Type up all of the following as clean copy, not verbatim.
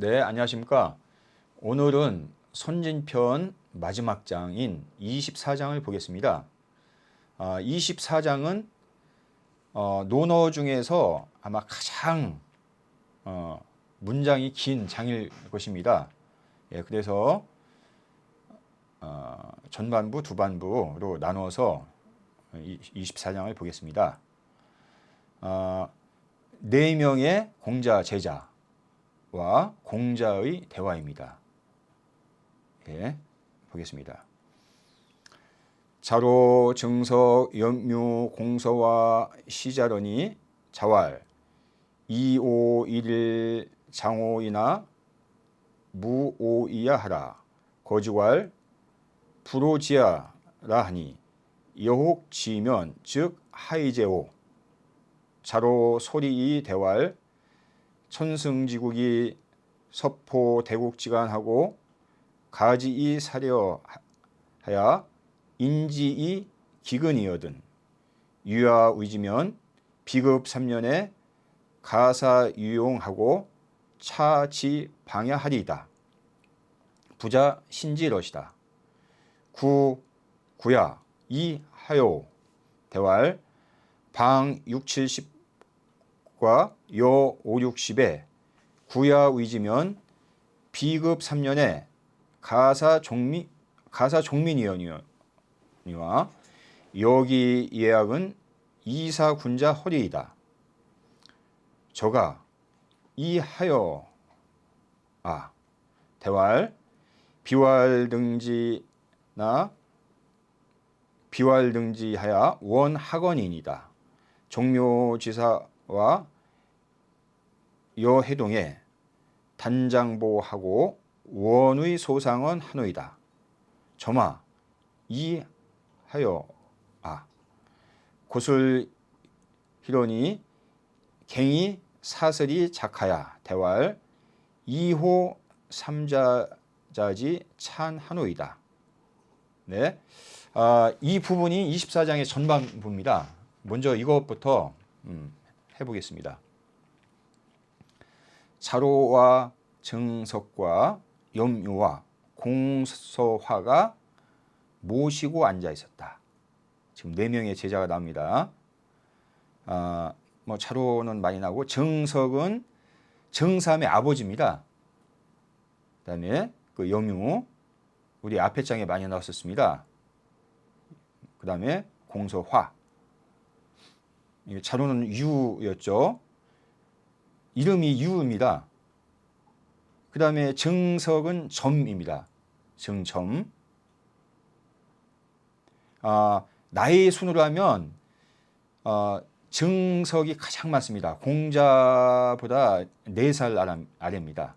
네, 안녕하십니까. 오늘은 선진편 마지막 장인 24장을 보겠습니다. 24장은 논어 중에서 아마 가장 문장이 긴 장일 것입니다. 예, 그래서 전반부, 두반부로 나누어서 24장을 보겠습니다. 4명의 공자, 제자와 공자의 대화입니다. 예, 보겠습니다. 자로, 증석, 염유, 공서와 시자러니 자왈, 이오일일 장오이나 무오이야 하라. 거지왈 불오지야라 하니 여혹 지면 즉 하이제오. 자로 소리이 대왈 천승지국이 서포 대국지간하고 가지이 사려 하야 인지이 기근이여든 유야 위지면 비급 3년에 가사 유용하고 차지 방야하리이다. 부자 신지러시다. 구야 이하요 대왈 방 6, 70과 요 5, 60에 구야 위지면 비급 3년에 가사 종민이여니와 여기 예약은 이사 군자 허리이다. 저가 이하여 대왈 비왈등지하야 원학원인이다. 종묘지사와 여해동에 단장보하고 원의 소상은 한의다. 점아 이하여 고술 희론이 갱이 사설이 작하야 대왈 2호 3자자지 찬 한의이다. 네, 이 부분이 24장의 전반부입니다. 먼저 이것부터 해보겠습니다. 자로와 증석과 염유와 공서화가 모시고 앉아 있었다. 지금 4명의 제자가 나옵니다. 자로는 많이 나오고 증석은 정삼의 아버지입니다. 그다음에 그 염유 우리 앞에 장에 많이 나왔었습니다. 그다음에 공서화. 자로는 유였죠. 이름이 유입니다. 그 다음에 증석은 점입니다. 증점. 나이 순으로 하면 증석이 가장 많습니다. 공자보다 4살 아래입니다.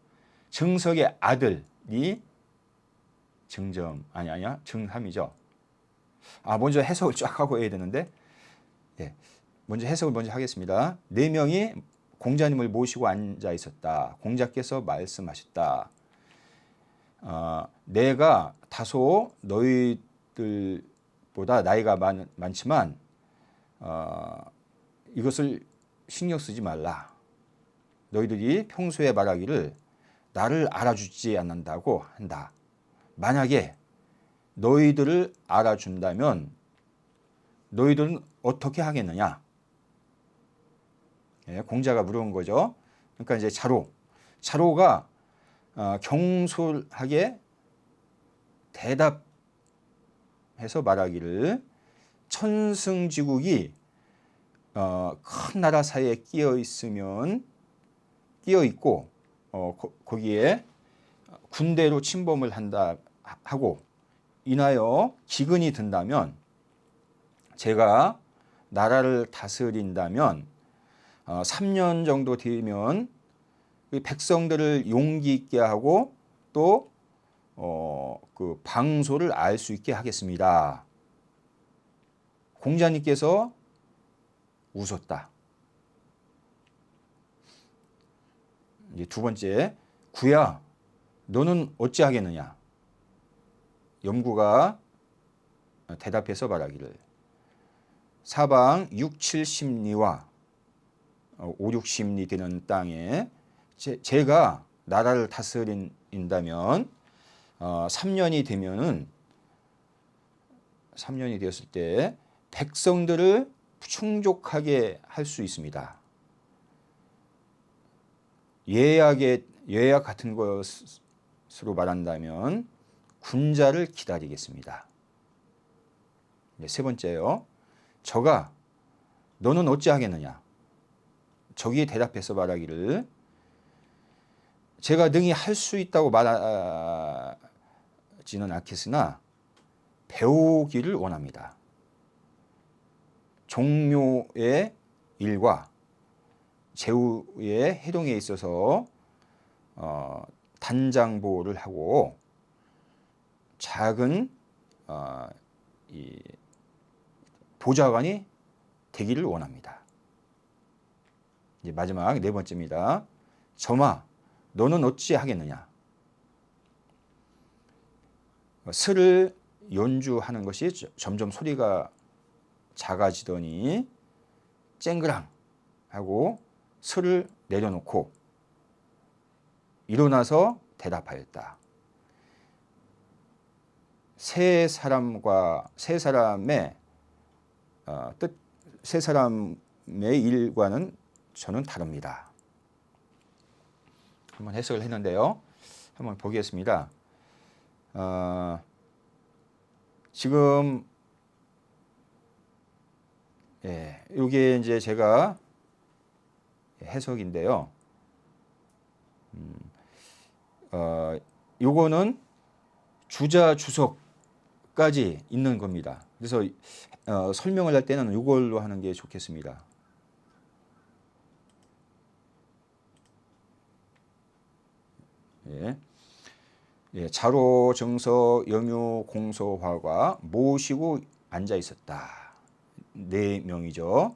증석의 아들이 증점 아니야 증삼이죠. 먼저 해석을 쫙 하고 해야 되는데, 예, 먼저 해석을 먼저 하겠습니다. 4명이 공자님을 모시고 앉아 있었다. 공자께서 말씀하셨다. 내가 다소 너희들보다 나이가 많지만 이것을 신경 쓰지 말라. 너희들이 평소에 말하기를 나를 알아주지 않는다고 한다. 만약에 너희들을 알아준다면 너희들은 어떻게 하겠느냐? 예, 공자가 물어본 거죠. 그러니까 이제 자로가 경솔하게 대답해서 말하기를 천승지국이 큰 나라 사이에 끼어 있고 거기에 군대로 침범을 한다 하고 인하여 기근이 든다면 제가 나라를 다스린다면 3년 정도 되면 백성들을 용기 있게 하고 또 그 방소를 알 수 있게 하겠습니다. 공자님께서 웃었다. 이제 두 번째, 구야 너는 어찌하겠느냐? 염구가 대답해서 말하기를 사방 6, 70리와 5, 60리 되는 땅에 제가 나라를 다스린다면 3년이 되면은 3년이 되었을 때 백성들을 충족하게 할 수 있습니다. 예약 같은 것으로 말한다면 군자를 기다리겠습니다. 세 번째요. 저가 너는 어찌하겠느냐. 적이 대답해서 말하기를 제가 능히 할 수 있다고 말하지는 않겠으나 배우기를 원합니다. 종묘의 일과 제후의 해동에 있어서 단장보를 하고 작은 이 보좌관이 되기를 원합니다. 이제 마지막 네 번째입니다. 점아 너는 어찌 하겠느냐. 슬을 연주하는 것이 점점 소리가 작아지더니 쨍그랑 하고 슬을 내려놓고 일어나서 대답하였다. 세 사람의 일과는 저는 다릅니다. 한번 해석을 했는데요. 한번 보겠습니다. 지금 이게 이제 제가 해석인데요. 요거는 주자 주석까지 있는 겁니다. 그래서 설명을 할 때는 이걸로 하는 게 좋겠습니다. 자로, 정서, 염유, 공소화가 모시고 앉아 있었다. 4명이죠.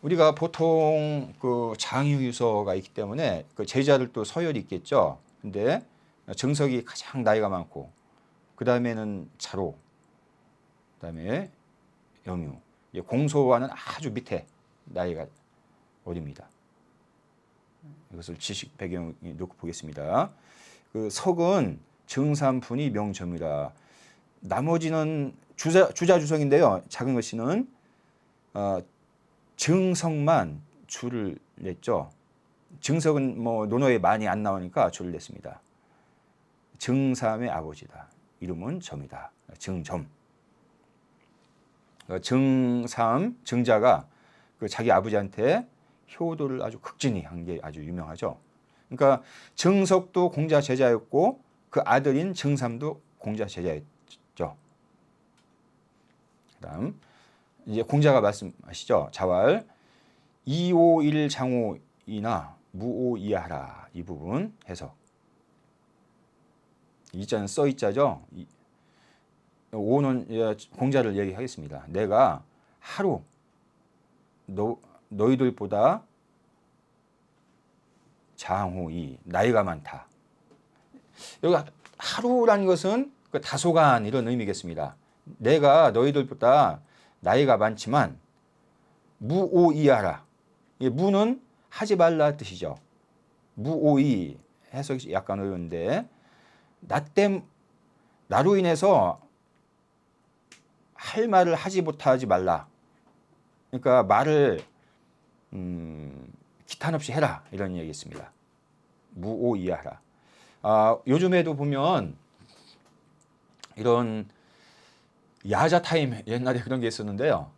우리가 보통 그 장유유서가 있기 때문에 그 제자들 또 서열이 있겠죠. 근데 정석이 가장 나이가 많고 그 다음에는 자로, 그 다음에 염유, 공소화는 아주 밑에 나이가 어립니다. 이것을 지식 배경에 놓고 보겠습니다. 그 석은 정삼분이 명점이라. 나머지는 주자주석인데요. 작은 것이는 정석만 줄을 냈죠. 정석은 뭐 논어에 많이 안 나오니까 줄을 냈습니다. 정삼의 아버지다. 이름은 점이다. 정점. 정삼, 정자가 그 자기 아버지한테 효도를 아주 극진히 한 게 아주 유명하죠. 그러니까 정석도 공자 제자였고 그 아들인 정삼도 공자 제자였죠. 그다음 이제 공자가 말씀하시죠. 자왈 이오일 장오이나 무오이하라. 이 부분 해석. 이자는 써이자죠. 오는 공자를 얘기하겠습니다. 내가 하루 너희들보다 장후이 나이가 많다. 여기 하루라는 것은 그 다소간 이런 의미겠습니다. 내가 너희들보다 나이가 많지만 무오이하라. 무는 하지 말라 뜻이죠. 무오이 해석이 약간 어려운데 나로 인해서 할 말을 하지 못하지 말라. 그러니까 말을 기탄 없이 해라 이런 얘기겠습니다. 무오이하라. 요즘에도 보면 이런 야자 타임 옛날에 그런 게 있었는데요.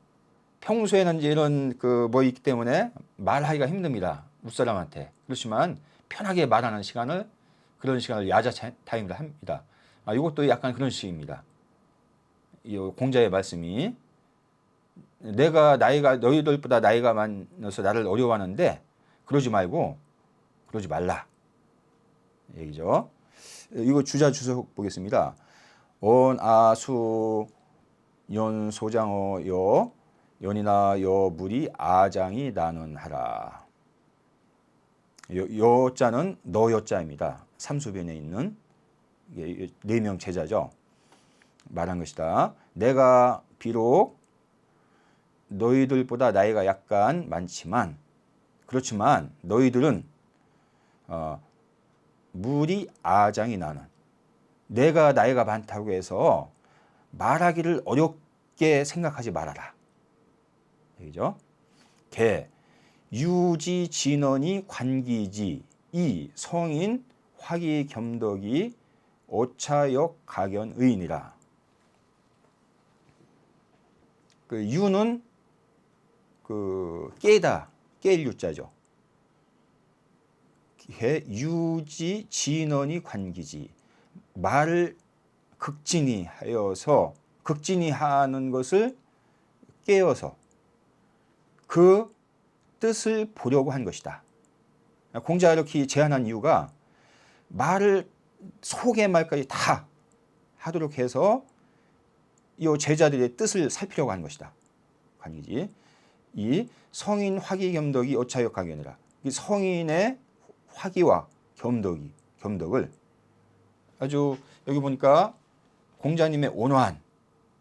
평소에는 이제 이런 그 뭐 있기 때문에 말하기가 힘듭니다. 윗사람한테. 그렇지만 편하게 말하는 시간을 그런 시간을 야자 타임을 합니다. 이것도 약간 그런 식입니다. 이 공자의 말씀이 내가 너희들보다 나이가 많아서 나를 어려워하는데 그러지 말라 얘기죠. 이거 주자 주석 보겠습니다. 언아수 연소장어 연이나 여물이 아장이 나는하라. 여자는 너 여자입니다. 삼수변에 있는 4명 제자죠. 말한 것이다. 내가 비록 너희들보다 나이가 약간 많지만 그렇지만 너희들은 물이 아장이 나는, 내가 나이가 많다고 해서 말하기를 어렵게 생각하지 말아라. 얘기죠. 개 유지 진언이 관기지 이 성인 화기 겸덕이 오차역 가견 의인이라. 그 유는 그 깨다, 깰 유자죠. 유지 진언이 관기지, 말을 극진히 하여서, 극진히 하는 것을 깨어서 그 뜻을 보려고 한 것이다. 공자가 이렇게 제안한 이유가 말을 속의 말까지 다 하도록 해서 이 제자들의 뜻을 살피려고 한 것이다. 관기지. 이 성인 화기 겸덕이 오차역 가견이라. 이 성인의 화기와 겸덕을 아주 여기 보니까 공자님의 온화한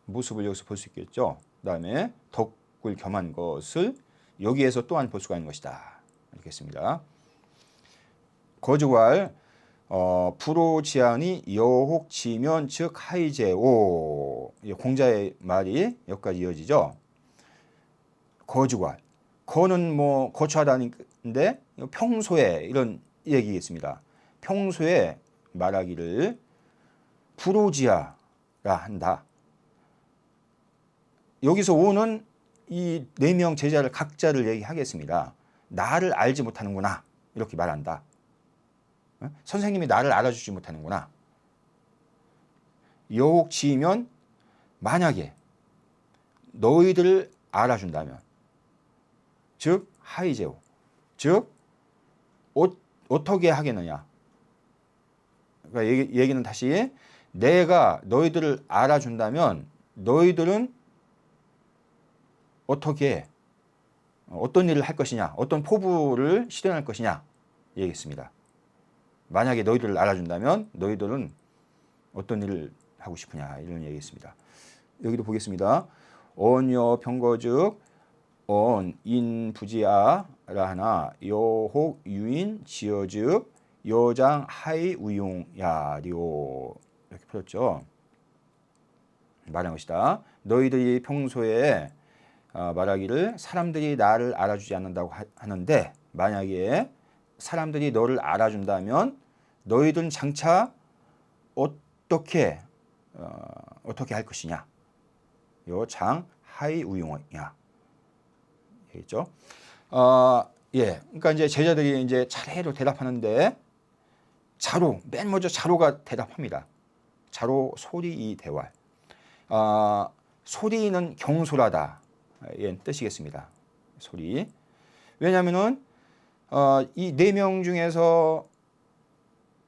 모습을 여기서 볼 수 있겠죠. 그다음에 덕을 겸한 것을 여기에서 또한 볼 수가 있는 것이다. 이렇게 했습니다. 거주할 불호지안이 여혹지면 즉 하이제오. 공자의 말이 여기까지 이어지죠. 거주할, 거는 뭐 거주하다는데 평소에 이런 얘기겠습니다. 평소에 말하기를 불호지아라 한다. 여기서 오는 이 4명 제자를 각자를 얘기하겠습니다. 나를 알지 못하는구나, 이렇게 말한다. 선생님이 나를 알아주지 못하는구나. 여혹지면 만약에 너희들을 알아준다면, 즉 하이제오, 즉 어떻게 하겠느냐. 그러니까 얘기는 다시, 내가 너희들을 알아준다면 너희들은 어떻게, 어떤 일을 할 것이냐, 어떤 포부를 실현할 것이냐 얘기했습니다. 만약에 너희들을 알아준다면 너희들은 어떤 일을 하고 싶으냐, 이런 얘기했습니다. 여기도 보겠습니다. 언여 병거즉 언인부지아라 하나 여혹 유인 지어즉 여장 하이 우용야리오, 이렇게 풀었죠. 말한 것이다. 너희들이 평소에 말하기를 사람들이 나를 알아주지 않는다고 하는데, 만약에 사람들이 너를 알아준다면 너희들은 장차 어떻게 할 것이냐. 요 장 하이 우용이야. 되겠죠? 예. 그러니까 이제 제자들이 이제 차례로 대답하는데, 자로, 맨 먼저 자로가 대답합니다. 자로 소리 이 대활. 소리는 경솔하다, 예, 뜻이겠습니다. 소리. 왜냐하면은 이 4명 중에서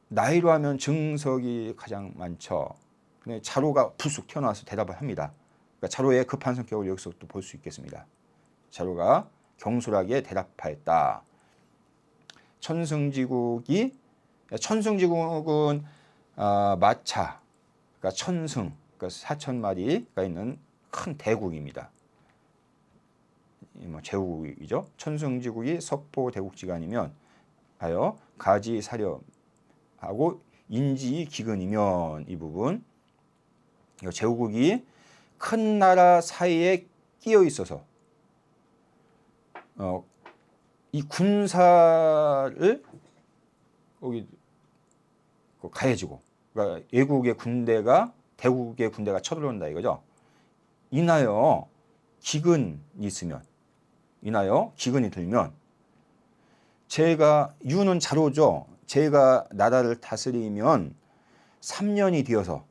나이로 하면 증석이 가장 많죠. 근데 자로가 불쑥 튀어나와서 대답을 합니다. 그러니까 자로의 급한 성격을 여기서 또 볼 수 있겠습니다. 자로가 경솔하게 대답하였다. 천승지국은 마차, 그러니까 천승, 그러니까 4,000마리가 있는 큰 대국입니다. 뭐 제국이죠. 천승지국이 석보 대국지간이면 하여 가지 사렴하고 인지 기근이면, 이 부분 제국이 큰 나라 사이에 끼어 있어서 이 군사를 거기 가해지고, 그러니까 외국의 군대가 대국의 군대가 쳐들어온다 이거죠. 인하여 기근이 있으면, 인하여 기근이 들면, 제가 유는 자로죠. 제가 나라를 다스리면 3년이 되어서,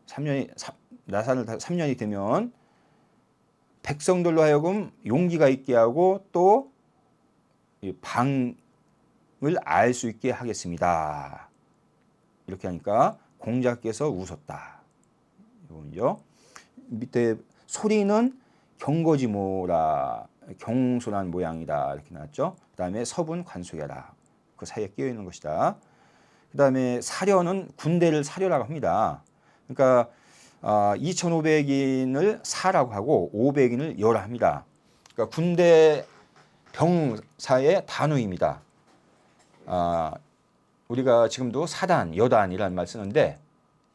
3년이 되면 백성들로 하여금 용기가 있게 하고 또 방을 알 수 있게 하겠습니다. 이렇게 하니까 공자께서 웃었다. 이거죠. 밑에 소리는 경거지모라, 경솔한 모양이다, 이렇게 나왔죠. 그 다음에 섭은 관속이라, 그 사이에 끼어 있는 것이다. 그 다음에 사려는 군대를 사려라고 합니다. 그러니까 2,500인을 사라고 하고 500인을 여라 합니다. 그러니까 군대 병사의 단위입니다. 우리가 지금도 사단, 여단이라는 말 쓰는데,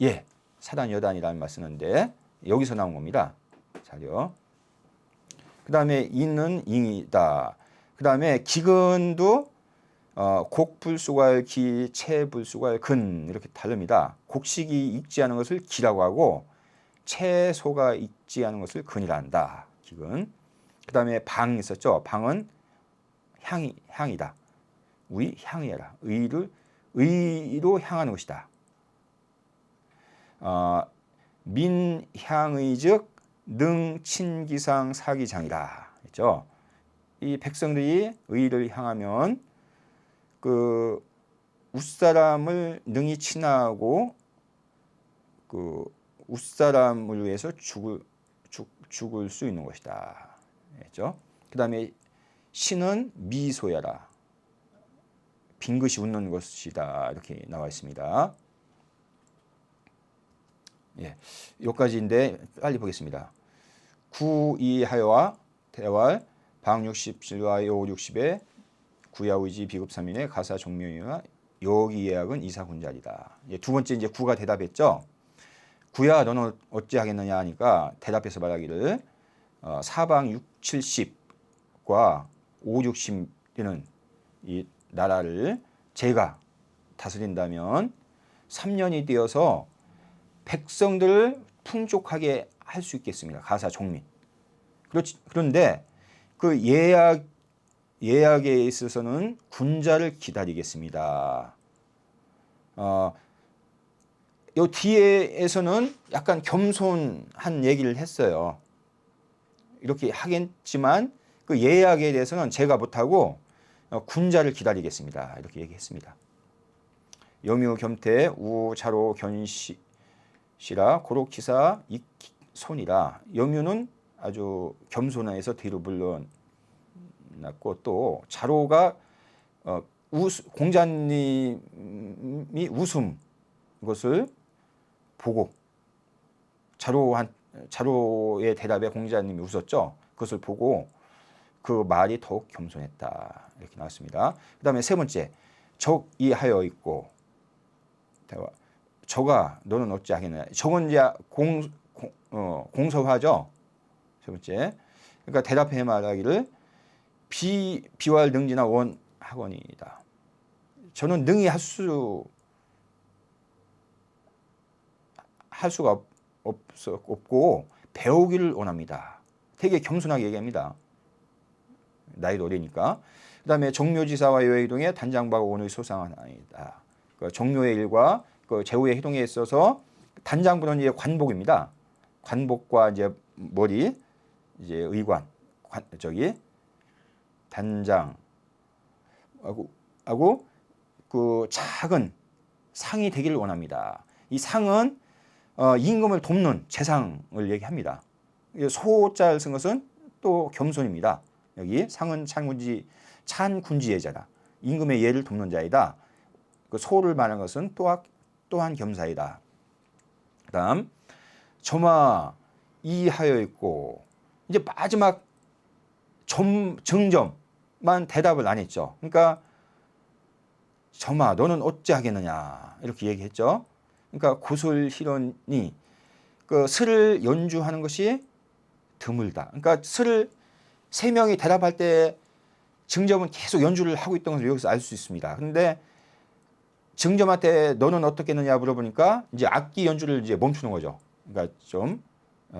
예, 사단, 여단이라는 말 쓰는데 여기서 나온 겁니다. 자료. 그 다음에 이는 잉이다. 그 다음에 기근도 곡불수괄 기, 채불수괄 근 이렇게 다릅니다. 곡식이 익지 않은 것을 기라고 하고 채소가 익지 않은 것을 근이라 한다. 기근. 그 다음에 방 있었죠. 방은 향이다. 우리 향이라. 의로 향하는 것이다. 민향의즉 능친기상 사기장이라 했죠. 이 백성들이 의를 향하면 그 웃사람을 능히 친하고 그 웃사람을 위해서 죽을 수 있는 것이다 했죠. 그 다음에 신은 미소야라. 빙긋이 웃는 것이다 이렇게 나와 있습니다. 예, 여기까지인데 빨리 보겠습니다. 구이하여와 대왈 방 67와 요 60에 구야의지 비급 3인의 가사 종묘이와 여기 예약은 이사군자리다. 예, 두 번째 이제 구가 대답했죠. 구야 너는 어찌하겠느냐 하니까 대답해서 말하기를 사방 6, 70과 5, 60는 이 나라를 제가 다스린다면 3년이 되어서 백성들을 풍족하게 할 수 있겠습니다. 가사 종민. 그런데 그 예약에 있어서는 군자를 기다리겠습니다. 요 뒤에서는 약간 겸손한 얘기를 했어요. 이렇게 하겠지만 그 예약에 대해서는 제가 못하고 군자를 기다리겠습니다. 이렇게 얘기했습니다. 여묘 겸태 우자로 견시라 고로키사 익손이라. 여묘는 아주 겸손해서 뒤로 물러났고 또 자로가 공자님이 웃음 것을 보고 자로의 대답에 공자님이 웃었죠. 그것을 보고 그 말이 더욱 겸손했다 이렇게 나왔습니다. 그 다음에 세 번째 적이하여 있고 저가 너는 어찌하겠느냐. 저건 이제 공서화죠. 세 번째. 그러니까 대답해 말하기를 비왈 능지나 원 학원이다. 저는 능히 할 수가 없고 배우기를 원합니다. 되게 겸손하게 얘기합니다. 나이도 어리니까. 그 다음에 정묘지사와 여의 이동에 단장바가 오늘 소상하나이다. 그 정묘의 일과 그 제후의 희동에 있어서 단장부는 이제 관복입니다. 관복과 이제 머리, 이제 의관, 단장 하고 그 작은 상이 되기를 원합니다. 이 상은 임금을 돕는 재상을 얘기합니다. 소자를 쓴 것은 또 겸손입니다. 여기 상은 찬군지예자다. 임금의 예를 돕는 자이다. 그 소를 말하는 것은 또한 겸사이다. 그다음 점화 이하여 있고 이제 마지막 정점만 대답을 안 했죠. 그러니까 점화 너는 어찌하겠느냐 이렇게 얘기했죠. 그러니까 고솔희론이 그 슬을 연주하는 것이 드물다. 그러니까 슬을 세 명이 대답할 때 증점은 계속 연주를 하고 있던 것을 여기서 알 수 있습니다. 그런데 증점한테 너는 어떻겠느냐 물어보니까 이제 악기 연주를 이제 멈추는 거죠. 그러니까 좀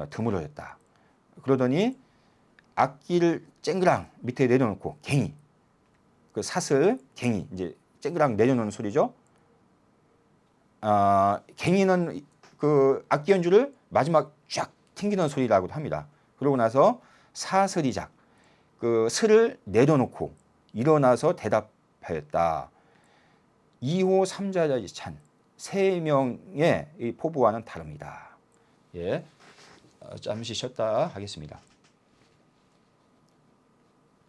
드물어졌다. 그러더니 악기를 쨍그랑 밑에 내려놓고 갱이 그 사슬 갱이 이제 쨍그랑 내려놓는 소리죠. 갱이는 그 악기 연주를 마지막 쫙 튕기는 소리라고도 합니다. 그러고 나서 사슬이작 그 슬을 내려놓고 일어나서 대답하였다. 2호 3자자지 찬 세 명의 이 포부와는 다릅니다. 예, 잠시 쉬었다 하겠습니다.